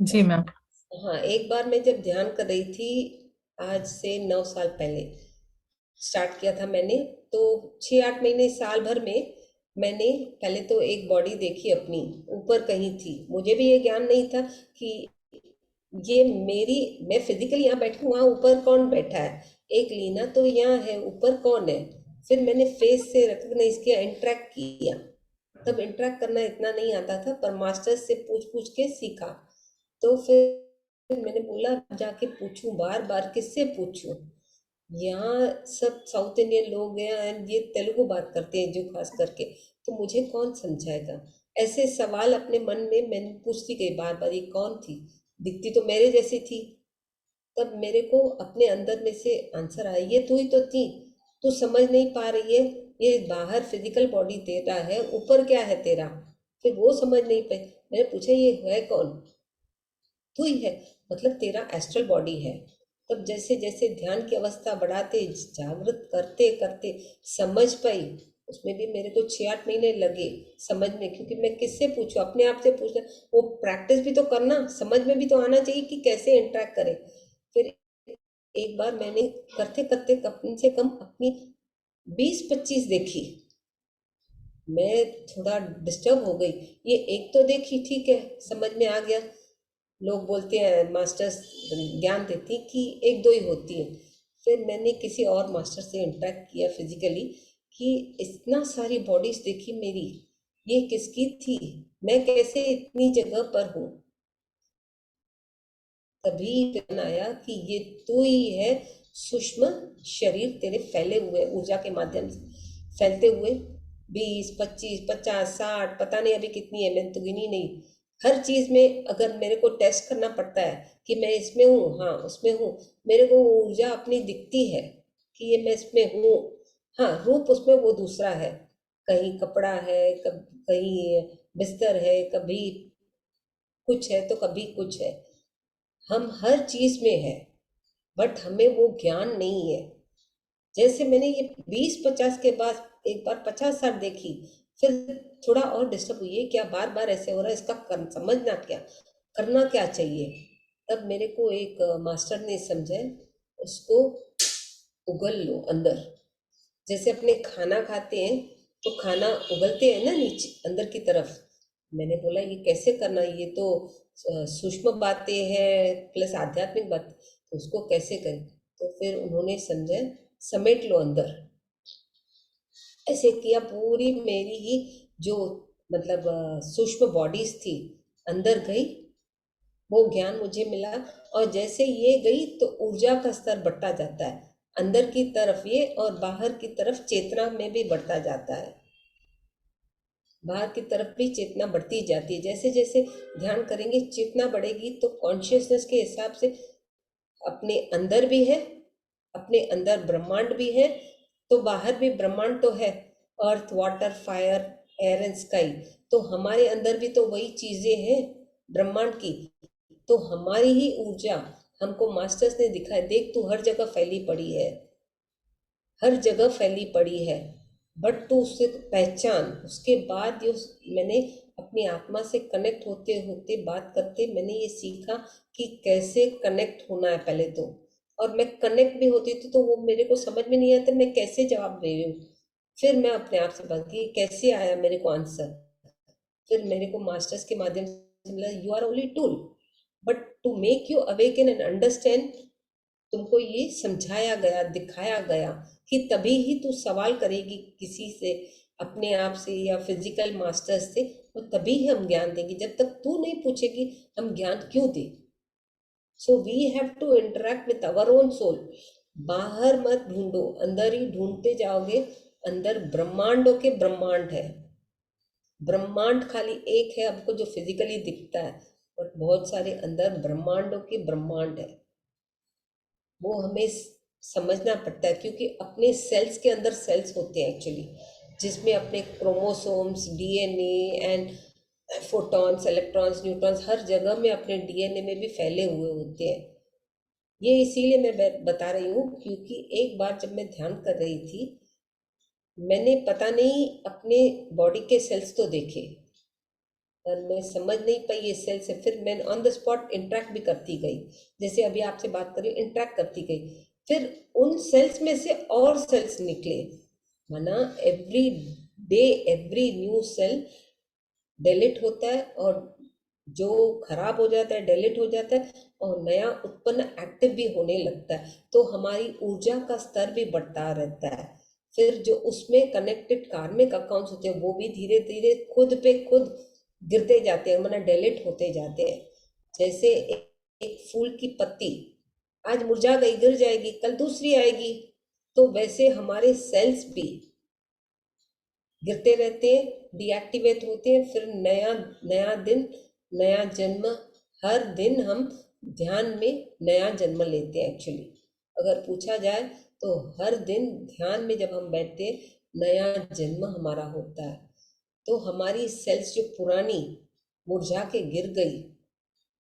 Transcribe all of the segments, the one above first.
जी ma'am. हाँ, एक बार मैं जब ध्यान कर रही थी, आज से 9 साल पहले स्टार्ट किया था मैंने। तो 6-8 महीने साल भर में मैंने पहले तो एक बॉडी देखी अपनी, ऊपर कहीं थी। मुझे भी ये ज्ञान नहीं था कि ये मेरी, मैं फिजिकली यहाँ बैठी हूँ, वहाँ ऊपर कौन बैठा है। एक लीना तो यहाँ है, ऊपर कौन है। फिर मैंने फेस से रिकग्नाइज किया, इंटरेक्ट किया। तब इंटरेक्ट करना इतना नहीं आता था, पर मास्टर से पूछ पूछ के सीखा। तो फिर मैंने बोला जाके पूछूं, बार बार किससे पूछूं। यहाँ सब साउथ इंडियन लोग हैं एंड ये तेलुगु बात करते हैं जो खास करके, तो मुझे कौन समझाएगा। ऐसे सवाल अपने मन में मैंने पूछती गई बार बार, ये कौन थी, दिखती तो मेरे जैसी थी। तब मेरे को अपने अंदर में से आंसर आया, ये तू ही तो थी, तू समझ नहीं पा रही है। ये बाहर फिजिकल बॉडी तेरा है, ऊपर क्या है तेरा। फिर वो समझ नहीं पाई। मैंने पूछा ये है कौन। तू ही है, मतलब तेरा एस्ट्रल बॉडी है। तब जैसे जैसे ध्यान की अवस्था बढ़ाते, जागृत करते करते समझ पाई। उसमें भी मेरे को 6-8 महीने लगे समझने, क्योंकि मैं किससे पूछूं, अपने आप से पूछना। वो प्रैक्टिस भी तो करना, समझ में भी तो आना चाहिए कि कैसे इंटरेक्ट करें। फिर एक बार मैंने करते करते कम से कम अपनी 20-25 देखी। मैं थोड़ा डिस्टर्ब हो गई। ये एक तो देखी, ठीक है, समझ में आ गया। लोग बोलते हैं मास्टर्स ज्ञान देती कि एक दो ही होती है। फिर मैंने किसी और मास्टर से इंटरेक्ट किया फिजिकली, कि इतना सारी बॉडीज देखी मेरी, ये किसकी थी, मैं कैसे इतनी जगह पर हूँ। तभी ध्यान आया कि ये तू ही है। सूक्ष्म शरीर तेरे फैले हुए ऊर्जा के माध्यम से फैलते हुए, 20, 25, 50, 60, पता नहीं अभी कितनी है, मैंने तो गिनी नहीं। हर चीज में अगर मेरे को टेस्ट करना पड़ता है कि मैं इसमें हूँ, हाँ उसमें हूँ, मेरे को वो ऊर्जा अपनी दिखती है कि ये मैं इसमें हूँ। हाँ, रूप उसमें वो दूसरा है। कहीं कपड़ा है, कहीं बिस्तर है, कभी कुछ है तो कभी कुछ है। हम हर चीज में है, बट हमें वो ज्ञान नहीं है। जैसे मैंने ये 20-50 के बाद एक बार 50-60 देखी, फिर थोड़ा और डिस्टर्ब हुई है, क्या बार बार ऐसे हो रहा है, इसका समझना क्या, करना क्या चाहिए। तब मेरे को एक मास्टर ने समझा, उसको उगल लो अंदर। जैसे अपने खाना खाते हैं तो खाना उगलते हैं ना नीचे अंदर की तरफ। मैंने बोला ये कैसे करना, ये तो सूक्ष्म बातें हैं प्लस आध्यात्मिक बात, तो उसको कैसे करें। तो फिर उन्होंने समझा, समेट लो अंदर। ऐसे किया, पूरी मेरी ही जो मतलब सूक्ष्म बॉडीज थी अंदर गई, वो ज्ञान मुझे मिला। और जैसे ये गई तो ऊर्जा का स्तर बढ़ता जाता है, अंदर की तरफ ये और बाहर की तरफ चेतना में भी बढ़ता जाता है। बाहर की तरफ भी चेतना बढ़ती जाती है। जैसे जैसे ध्यान करेंगे चेतना बढ़ेगी, तो कॉन्शियसनेस के हिसाब से अपने अंदर भी है, अपने अंदर ब्रह्मांड भी है, तो बाहर भी ब्रह्मांड तो है। Earth, water, fire, air and sky, तो हमारे अंदर भी तो वही चीजें हैं ब्रह्मांड की। तो हमारी ही ऊर्जा हमको मास्टर्स ने दिखाया, देख तू हर जगह फैली पड़ी है, हर जगह फैली पड़ी है। बट तू उससे पहचान। उसके बाद ये मैंने अपनी आत्मा से कनेक्ट होते होते बात करते मैंने ये सीखा कि कैसे कनेक्ट होना है पहले तो। और मैं कनेक्ट भी होती थी तो वो मेरे को समझ में नहीं आता मैं कैसे जवाब दे रही हूँ। फिर मैं अपने आप से बात की कैसे आया मेरे को आंसर। फिर मेरे को मास्टर्स के माध्यम से मिला, you are only tool, but to make you awaken and understand. तुमको ये समझाया गया, दिखाया गया कि तभी ही तू सवाल करेगी किसी से, अपने आप से या फिजिकल मास्टर्स से, और तभी ही हम ज्ञान देंगे। जब तक तू नहीं पूछेगी हम ज्ञान क्यों दें। So we have to interact with our own soul. बाहर मत ढूंढो, अंदर ही ढूंढते जाओगे। अंदर ब्रह्मांडों के ब्रह्मांड है। ब्रह्मांड खाली एक है हमको जो फिजिकली दिखता है, बट बहुत सारे अंदर ब्रह्मांडों के ब्रह्मांड है। वो हमें समझना पड़ता है, क्योंकि अपने सेल्स के अंदर सेल्स होते हैं एक्चुअली, जिसमें अपने chromosomes, DNA and photons, electrons, neutrons हर जगह में अपने डीएनए में भी फैले हुए होते हैं। ये इसीलिए मैं बता रही हूँ, क्योंकि एक बार जब मैं ध्यान कर रही थी, मैंने पता नहीं अपने बॉडी के सेल्स तो देखे, और मैं समझ नहीं पाई ये सेल से, फिर मैं ऑन द स्पॉट इंटरेक्ट भी करती गई, जैसे अभी आपसे बात करी इंटरेक्ट करती गई, फिर उन सेल्स में से और सेल्स निकले, माना every day every new cell delete होता है, और जो खराब हो जाता है डिलीट हो जाता है, और नया उत्पन्न एक्टिव भी होने लगता है, तो हमारी ऊर्जा का स्तर भी बढ़ता रहता है। फिर जो उसमें कनेक्टेड कार्मिक अकाउंट्स होते हैं वो भी धीरे धीरे खुद पे खुद गिरते जाते हैं, मतलब डिलीट होते जाते हैं। जैसे एक फूल की पत्ती आज मुरझा गई, गिर जाएगी, कल दूसरी आएगी, तो वैसे हमारे सेल्स भी गिरते रहते हैं, डीएक्टिवेट होते हैं, फिर नया नया दिन, नया जन्म, हर दिन हम ध्यान में नया जन्म लेते हैं। एक्चुअली अगर पूछा जाए तो हर दिन ध्यान में जब हम बैठते हैं नया जन्म हमारा होता है। तो हमारी सेल्स जो पुरानी मुरझा के गिर गई,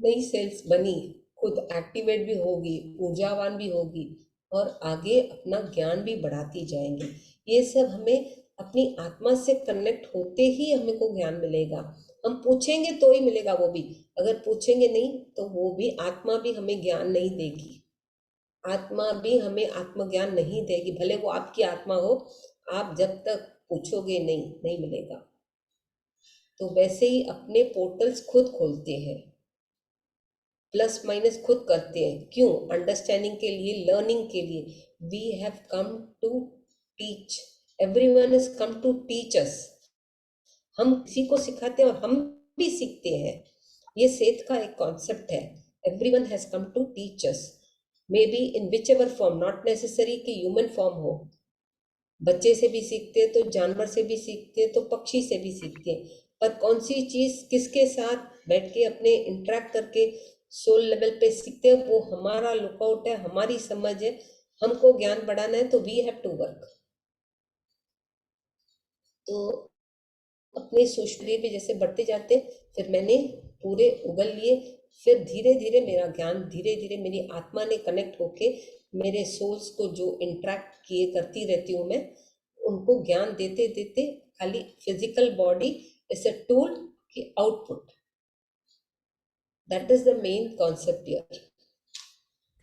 नई सेल्स बनी, खुद एक्टिवेट भी होगी, ऊर्जावान भी होगी, और आगे अपना ज्ञान भी बढ़ाती जाएंगे। ये सब हमें अपनी आत्मा से कनेक्ट होते ही हमें को ज्ञान मिलेगा। हम पूछेंगे तो ही मिलेगा वो भी, अगर पूछेंगे नहीं तो वो भी आत्मा भी हमें ज्ञान नहीं देगी, आत्मा भी हमें आत्मज्ञान नहीं देगी, भले वो आपकी आत्मा हो, आप जब तक पूछोगे नहीं, नहीं मिलेगा। तो वैसे ही अपने पोर्टल्स खुद खोलते हैं, प्लस माइनस खुद करते हैं, क्यों? अंडरस्टैंडिंग के लिए, लर्निंग के लिए। We have come to teach, everyone is come to teach us. हम किसी को सिखाते हैं और हम भी सीखते हैं। ये सेठ का एक कॉन्सेप्ट है, everyone has come to teach us, maybe in whichever form, not necessary कि ह्यूमन फॉर्म हो। बच्चे से भी सीखते हैं तो जानवर से भी सीखते हैं, तो पक्षी से भी सीखते हैं, पर कौन सी चीज किसके साथ बैठ के अपने इंटरेक्ट करके सोल लेवल पे सीखते हैं, वो हमारा लुकआउट है, हमारी समझ है। हमको ज्ञान बढ़ाना है तो वी हैव टू वर्क। तो अपने सूक्ष्म भी जैसे बढ़ते जाते, फिर मैंने पूरे उगल लिए, फिर धीरे धीरे मेरा ज्ञान, धीरे धीरे मेरी आत्मा ने कनेक्ट होके मेरे सोल्स को जो इंटरेक्ट किए करती रहती हूँ मैं, उनको ज्ञान देते देते, खाली physical body is a tool की output, that is the main concept here.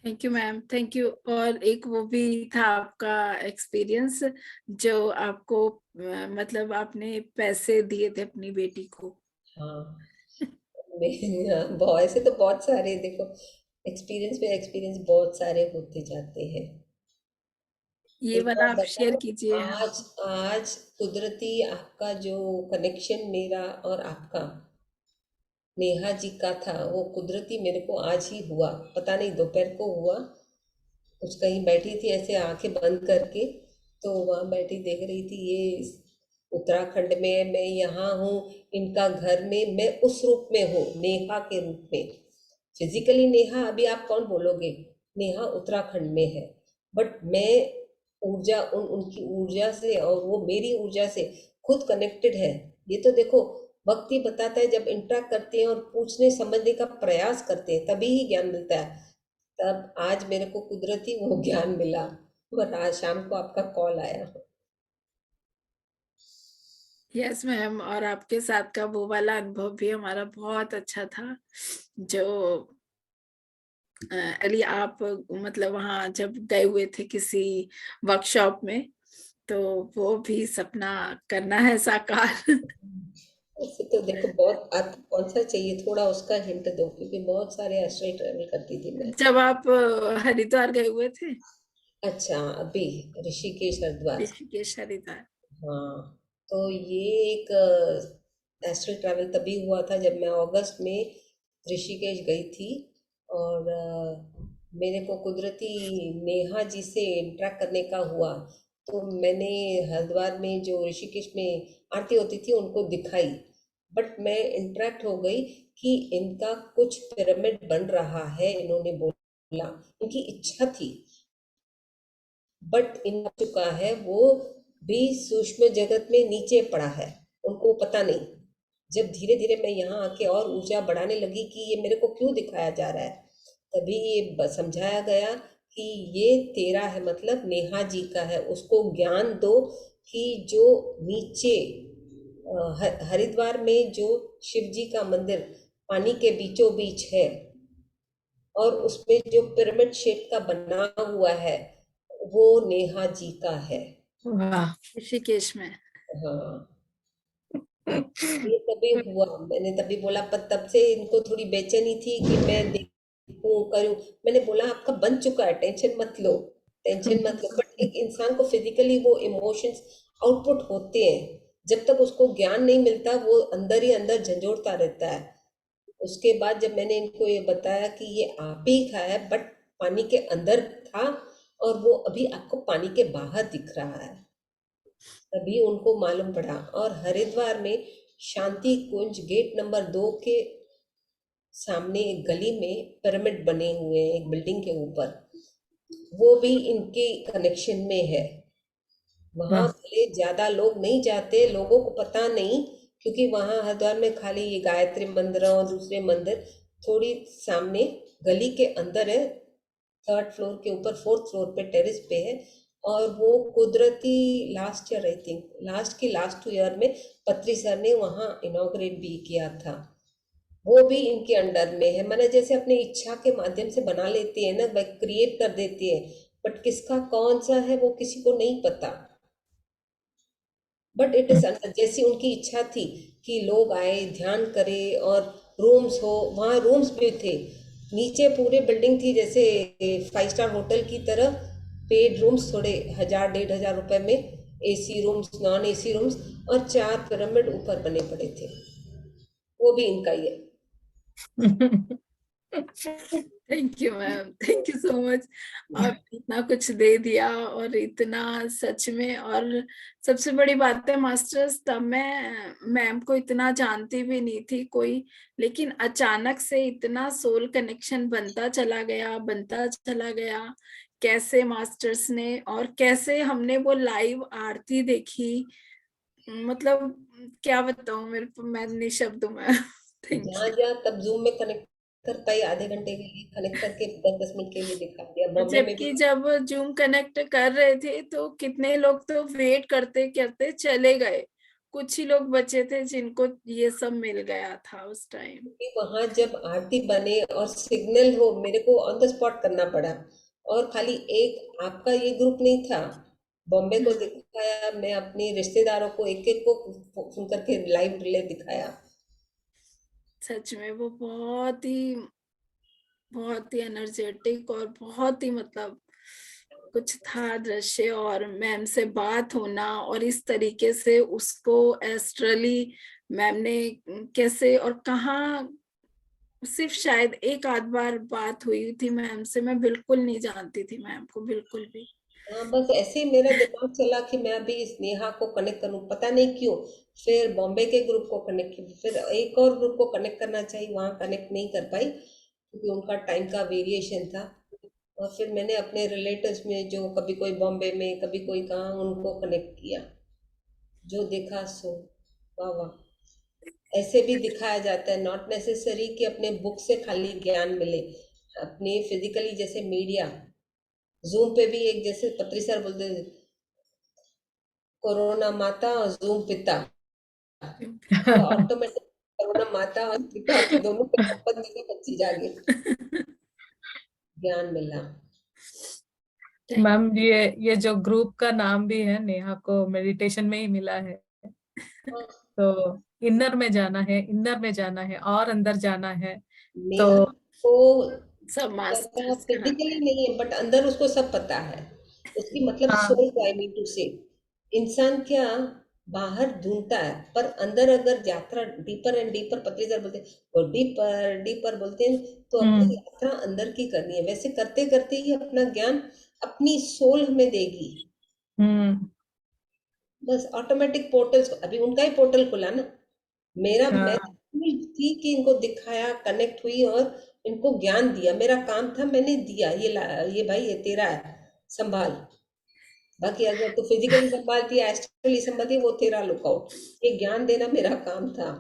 Thank you ma'am, thank you. और एक वो भी था आपका एक्सपीरियंस जो आपको मतलब आपने पैसे दिए थे अपनी बेटी को। हाँ बहुत ऐसे तो बहुत सारे, देखो एक्सपीरियंस पे एक्सपीरियंस बहुत सारे होते जाते हैं। ये एक वाला बात आप शेयर बताओ, कीजिए। हाँ, आज आज कुदरती आपका जो कनेक्शन मेरा और आपका नेहा जी का था, वो कुदरती मेरे को आज ही हुआ, पता नहीं दोपहर को हुआ। कुछ कहीं बैठी थी ऐसे आंखें बंद करके, तो वहाँ बैठी देख रही थी, ये उत्तराखंड में, मैं यहाँ हूँ इनका घर में, मैं उस रूप में हूँ, नेहा के रूप में। फिजिकली नेहा अभी आप कौन बोलोगे, नेहा उत्तराखंड में है, बट मैं ऊर्जा, उनकी ऊर्जा से और वो मेरी ऊर्जा से खुद कनेक्टेड है। ये तो देखो वक्त ही बताता है, जब इंटरेक्ट करते हैं और पूछने समझने का प्रयास करते हैं तभी ही ज्ञान मिलता है। तब आज मेरे को कुदरती वो ज्ञान मिला, और आज शाम को आपका कॉल आया। Yes ma'am. और आपके साथ का वो वाला अनुभव भी हमारा बहुत अच्छा था, जो अली आप मतलब वहाँ जब गए हुए थे किसी वर्कशॉप में, तो वो भी सपना करना है साकार। ऐसे तो देखो बहुत, आपको कौन सा चाहिए, थोड़ा उसका हिंट दो, क्योंकि बहुत सारे आश्रय ट्रेवल करती थी मैं। जब आप हरिद्वार गए हुए थे, अच्छा, अभी ऋषिकेश हरिद्वार। ऋषिकेश हरिद्वार। हाँ, तो ये एक एस्ट्रल ट्रैवल तभी हुआ था जब मैं अगस्त में ऋषिकेश गई थी, और मेरे को कुदरती नेहा जी से इंटरेक्ट करने का हुआ। तो मैंने हरिद्वार में जो ऋषिकेश में आरती होती थी उनको दिखाई, बट मैं इंटरेक्ट हो गई कि इनका कुछ पिरामिड बन रहा है, इन्होंने बोला, इनकी इच्छा थी, बट इन चुका है वो भी सूक्ष्म जगत में नीचे पड़ा है, उनको पता नहीं। जब धीरे धीरे मैं यहाँ आके और ऊर्जा बढ़ाने लगी कि ये मेरे को क्यों दिखाया जा रहा है, तभी ये समझाया गया कि ये तेरा है, मतलब नेहा जी का है, उसको ज्ञान दो कि जो नीचे हरिद्वार में जो शिव जी का मंदिर पानी के बीचों बीच है और उसमें जो पिरामिड शेप का बना हुआ है वो नेहा जी का है। वाह। ऋषिकेश में। हाँ, ये तभी हुआ, मैंने तभी बोला, पर तब से इनको थोड़ी बेचैनी थी कि मैं देखूं करूं। मैंने बोला आपका बन चुका है, टेंशन मत लो, टेंशन मत लो। बट एक इंसान को फिजिकली वो इमोशंस आउटपुट होते हैं, जब तक उसको ज्ञान नहीं मिलता वो अंदर ही अंदर झंझोड़ता रहता है। उसके बाद जब मैंने इनको ये बताया कि ये आप ही का है बट पानी के अंदर था और वो अभी आपको पानी के बाहर दिख रहा है, तभी उनको मालूम पड़ा। और हरिद्वार में शांति कुंज गेट नंबर 2 के सामने एक गली में पिरामिड बने हुए हैं एक बिल्डिंग के ऊपर, वो भी इनके कनेक्शन में है। वहां वाह। भले ज्यादा लोग नहीं जाते, लोगों को पता नहीं, क्योंकि वहां हरिद्वार में खाली ये गायत्री मंदिर और दूसरे मंदिर थोड़ी सामने गली के अंदर है, 3rd फ्लोर के ऊपर 4th फ्लोर पे टेरेस पे है। और वो कुदरती last year, I think last 2 year में पत्री सर ने वहाँ इनॉग्रेट भी किया था। वो भी इनके अंडर में है। मैंने जैसे अपनी इच्छा के माध्यम से बना लेती है ना, क्रिएट कर देती है, बट किसका कौन सा है वो किसी को नहीं पता। बट इट इज अंडर, जैसी उनकी इच्छा थी कि लोग आए ध्यान करे और रूम्स हो, वहाँ रूम्स भी थे। नीचे पूरे बिल्डिंग थी जैसे 5 स्टार होटल की तरह, पेड रूम्स थोड़े 1000-1500 रुपए में, AC rooms, non AC rooms, और 4 पिरामिड ऊपर बने पड़े थे। वो भी इनका ही है। Thank you ma'am, thank you so much. आप इतना कुछ दे दिया और इतना सच में। और सबसे बड़ी बात है मास्टर्स, तब मैं मैम को इतना जानती भी नहीं थी कोई, लेकिन अचानक से इतना सोल कनेक्शन बनता चला गया। कैसे मास्टर्स ने और कैसे हमने वो लाइव आरती देखी, मतलब क्या बताऊं, मैं निशब्द हूँ मैं। थैंक जहाँ यू। जहाँ तब जूम में कनेक्ट कर पाई, आधे घंटे के लिए कनेक्ट करके 10-10 मिनट के लिए दिखा दिया। बॉम्बे में जबकि भी जब जूम कनेक्ट कर रहे थे तो कितने लोग तो वेट करते करते चले गए, कुछ ही लोग बचे थे जिनको ये सब मिल गया था उस टाइम। वहां जब आरती बने और सिग्नल हो, मेरे को ऑन द स्पॉट करना पड़ा। और खाली एक आपका ये ग्रुप नहीं था, बॉम्बे को दिखाया, मैं अपनी रिश्तेदारों को एक एक को सुन करके लाइव रिले दिखाया। सच में वो बहुत ही एनर्जेटिक और बहुत ही मतलब कुछ था दृश्य। और मैम से बात होना और इस तरीके से उसको एस्ट्रली मैम ने कैसे और कहाँ, सिर्फ शायद एक आध बार बात हुई थी मैम से, मैं बिल्कुल नहीं जानती थी मैम को बिल्कुल भी। हाँ, बस ऐसे ही मेरा दिमाग चला कि मैं अभी इस नेहा को कनेक्ट करूं, पता नहीं क्यों। फिर बॉम्बे के ग्रुप को कनेक्ट किया, फिर एक और ग्रुप को कनेक्ट करना चाहिए, वहां कनेक्ट नहीं कर पाई क्योंकि उनका टाइम का वेरिएशन था। और फिर मैंने अपने रिलेटिव्स में जो कभी कोई बॉम्बे में कभी कोई कहाँ, उनको कनेक्ट किया, जो देखा सो वाह वाह। ऐसे भी दिखाया जाता है, नॉट नेसेसरी कि अपने बुक से खाली ज्ञान मिले, अपने फिजिकली जैसे मीडिया, जूम पे भी एक जैसे पत्री सर बोलते थे, कोरोना माता और जूम पिता, तो ऑटोमेटिक कोरोना माता और पिता दोनों के संपत्ति में से बच्ची जागी, ज्ञान मिला। थैंक मैम ये जो ग्रुप का नाम भी है, नेहा को मेडिटेशन में ही मिला है। हाँ, तो इनर में जाना है, इनर में जाना है और अंदर जाना है। तो नेहा को सब पता मास्टर्स का। फिजिकली नहीं है बट अंदर उसको सब पता है। उसकी मतलब हाँ। सोल को, आई मीन टू से, इंसान क्या बाहर ढूंढता है पर अंदर अगर यात्रा डीपर एंड डीपर, पतली सर बोलते हैं वो डीपर डीपर बोलते हैं, तो अपनी हम्म। यात्रा अंदर की करनी है। वैसे करते करते ही अपना ज्ञान अपनी सोल हमें देगी। हम्म। बस ऑटोमेटिक पोर्टल्स, अभी उनका ही पोर्टल खुला ना, मेरा मैं हाँ। भूल थी कि इनको दिखाया, कनेक्ट हुई और इनको ज्ञान दिया, मेरा काम था, मैंने दिया, ये भाई ये तेरा है, संभाल। बाकी अगर तू फिजिकली संभालती है, एस्ट्रली संभालती है, वो तेरा लुकआउट। ये ज्ञान देना मेरा काम था,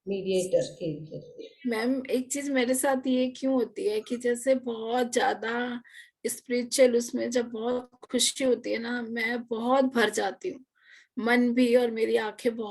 मीडिएटर के जरिए। मैम एक चीज मेरे साथ ये क्यों होती है कि जैसे बहुत ज्यादा स्पिरिचुअल उसमें जब बहुत खुशी होती है ना, मैं बहुत भर जाती हूँ, मन भी और मेरी आंखें बहुत